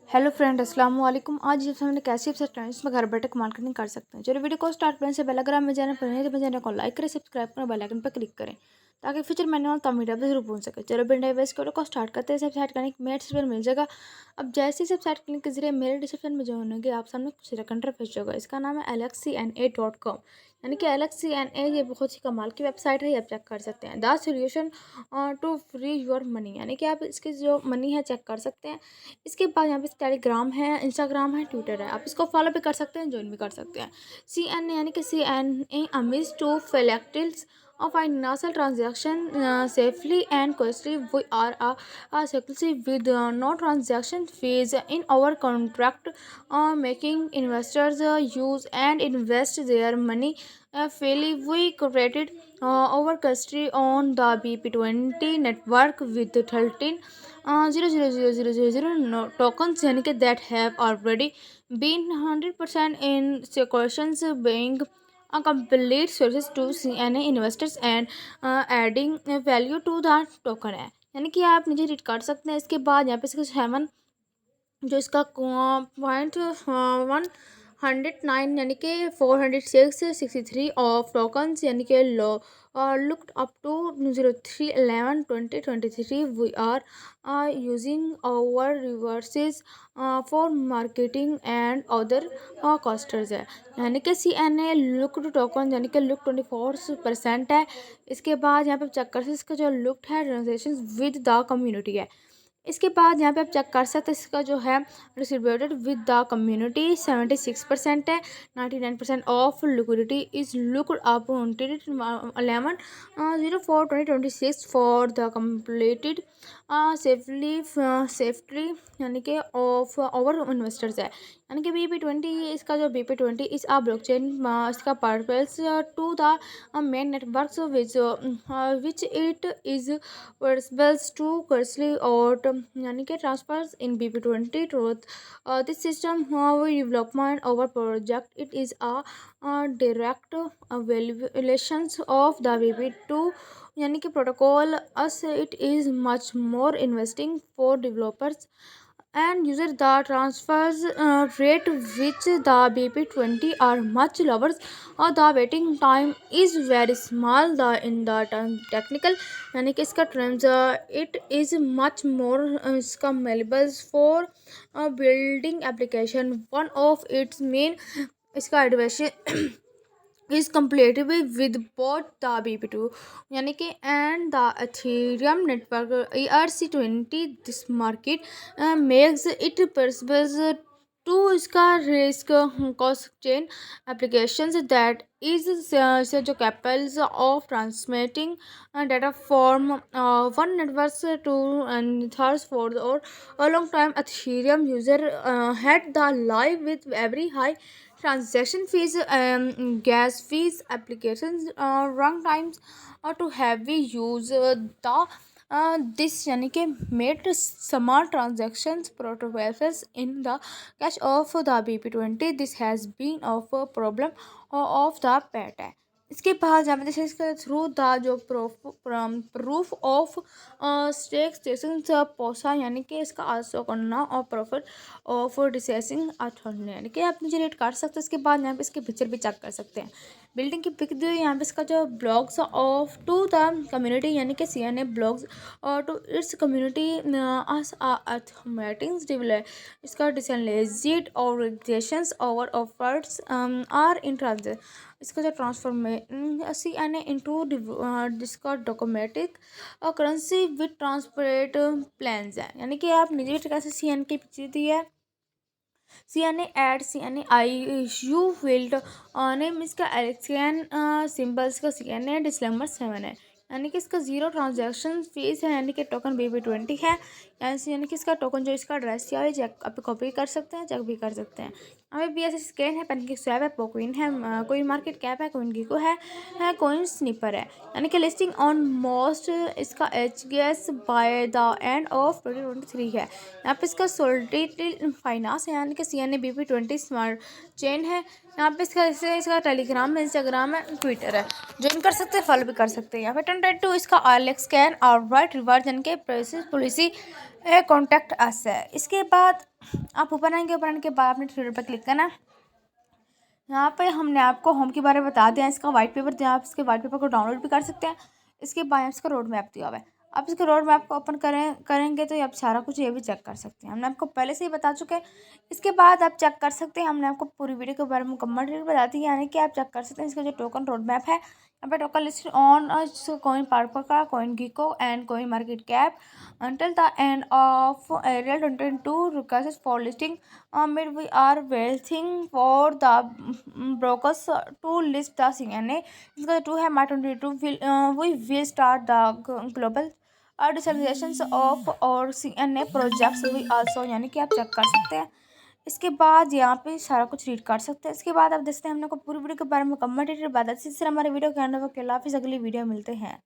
Hello friend, अस्सलाम वालेकुम। आज इस हमने कैसे वेबसाइट ट्रेंड्स में घर बैठे मार्केटिंग कर सकते हैं। चलो वीडियो को स्टार्ट करने से पहले अगर आप मेरे चैनल पर नए हैं तो मेरे चैनल को लाइक करें, सब्सक्राइब करें, बेल आइकन पर क्लिक करें ताकि फ्यूचर मैंने और कम वीडियो जरूर पहुंच सके। चलो बिना वेस्ट वीडियो को स्टार्ट करते हैं। वेबसाइट का लिंक मेरे डिस्क्रिप्शन मिल जाएगा। अब जैसे ही वेबसाइट के लिंक के जरिए मेरे डिस्क्रिप्शन में ज्वाइन होंगे आप सामने कुछ सेकंड इंटरफेस होगा। इसका नाम है alexcna.com, यानी कि alexcna। ये बहुत ही कमाल की वेबसाइट है, ये आप चेक कर सकते हैं। The solution to free your money, यानी कि आप इसकी जो मनी है चेक कर सकते हैं। इसके बाद यहाँ पे टेलीग्राम है, इंस्टाग्राम है, ट्विटर है। आप इसको फॉलो भी कर सकते हैं, ज्वाइन भी कर सकते हैं। CNA यानी कि CNA अमिस टू फेलेक्टिल्स of financial transaction safely and costly. We are a secrecy with no transaction fees in our contract, making investors use and invest their money freely. We created our custody on the BP20 network with 13 0.00000 tokens, यानी कि that have already been 100% in circulations, being a complete sources to CNA investors and adding value to the token है। यानी कि आप नीचे read कर सकते हैं। इसके बाद यहाँ पे इसका 7 जो इसका पॉइंट 109 यानी कि 406.63 ऑफ टोकन्स, यानी कि लो locked up to 03/11/2023। We are using our reserves for marketing and other costs है। यानी कि CNA लुकड टोकन यानी कि लुक 24% है। इसके बाद यहाँ पे चेक कर सकते इसका जो लुकड है ट्रांजेक्शन विद द कम्युनिटी है। इसके बाद यहाँ पे आप चेक कर सकते हैं इसका जो है डिस्ट्रीब्यूटेड विद द कम्युनिटी 76% है। 99% of liquidity is looked up 11/04/2026 for the completed safely यानी कि ऑफ ओवर इन्वेस्टर्स है। यानी कि BP20 इसका जो BP20 इस आ ब्लॉकचेन इसका purpose to the main networks which it is पर्सबल्स टू कर्सली और यानी कि transfers in BP20 through this system development over project it is a direct evaluations of the BP2 यानी कि protocol as it is much more investing for developers and user. The transfers rate which the BP20 are much lower, or the waiting time is very small. The in the technical यानी कि इसका terms it is much more इसका malleable for building application. One of its main इसका advantage is compatible with both the BP2 यानी कि and the Ethereum network ERC20. This market makes it possible to इसका risk cost chain applications that is जो capable of transmitting data from one network to and thirds for or a long time. Ethereum user had the live with every high transaction fees, gas fees, applications run times to heavy use the this यानी कि made smart transactions protocols in the cache of the BP20. This has been of a problem of the pattern. इसके बाद यहाँ पे इसके through the जो proof of stake station पोसा यानी कि इसका आसो करना और प्रॉफिट ऑफ डिसेसिंग अथॉर्नी यानी कि आप नीचे रेट काट सकते हैं। इसके बाद यहाँ पे इसके पिक्चर भी चेक कर सकते हैं। बिल्डिंग की पिक दी यहाँ पे इसका जो blogs of to the community यानी कि CNA ब्लॉग्स और टू इट्स कम्युनिटी इसका डिसेंटलाइज्ड ऑर्गेनाइजेशंस और ऑफर्स आर इन ट्रांजिट। इसका जो ट्रांसफॉर्मेशन CNA इंटू जिसका डॉक्यूमेटिक करेंसी विद ट्रांसपेरेंट प्लान्स है। यानी कि आप निजी कैसे CNA की पिक्चर दी है। CNA एड CNA IU फील्ड नेम इसका एलेक्सियन सिंबल्स का CNA डिस्क्लेमर 7 है। यानी कि इसका 0 ट्रांजैक्शन फीस है। यानी कि टोकन BP20 है। यानी कि इसका टोकन जो इसका एड्रेस है चेक आप कॉपी कर सकते हैं, चेक भी कर सकते हैं। हमें BSC स्कैन है, पेनकेक स्वैप है, पोक्विन है, कोइन मार्केट कैप है, कोइन गिको है कोइन स्निपर है। यानी कि लिस्टिंग ऑन मोस्ट इसका HGS by the end of 2023 है। यहाँ पे इसका सोल्टिल फाइनेंस है। यानी कि CNA BP20 स्मार्ट चेन है। यहाँ पे इसका टेलीग्राम है, इंस्टाग्राम है, ट्विटर है। ज्वाइन कर सकते हैं, फॉलो भी कर सकते हैं। यहाँ पे 10 इसका RLX स्कैन और राइट रिवार्ड यानी कि पॉलिसी ए कॉन्टैक्ट अस है। इसके बाद आप ऊपर आएंगे, ऊपर आने के बाद आपने थ्री डॉट पर क्लिक करना। यहाँ पे हमने आपको होम के बारे में बता दिया, इसका वाइट पेपर दिया, आप इसके वाइट पेपर को डाउनलोड भी कर सकते हैं। इसके बाद इसका रोड मैप दिया हुआ है, आप इसके रोड मैप को ओपन करेंगे तो ये आप सारा कुछ ये भी चेक कर सकते हैं, हमने आपको पहले से ही बता चुके हैं। इसके बाद आप चेक कर सकते हैं, हमने आपको पूरी वीडियो के बारे में मुकम्मल डिटेल बता दी, यानी कि आप चेक कर सकते हैं इसका जो टोकन रोड मैप है। यहाँ पे token list on Coin Parker का, CoinGecko and CoinMarketCap until the end of April 2022 requests for listing. Mid we are waiting for the brokers to list the CNA. इसका to है March 22 we will start the global decentralizations of और CNA projects we also, यानी कि आप check कर सकते हैं। इसके बाद यहाँ पे सारा कुछ रीड कर सकते हैं। इसके बाद आप देखते हैं हमने को पूरी वीडियो के बारे में मुकम्मल डिटेल बता दी। हमारे वीडियो के अंदर अगली वीडियो मिलते हैं।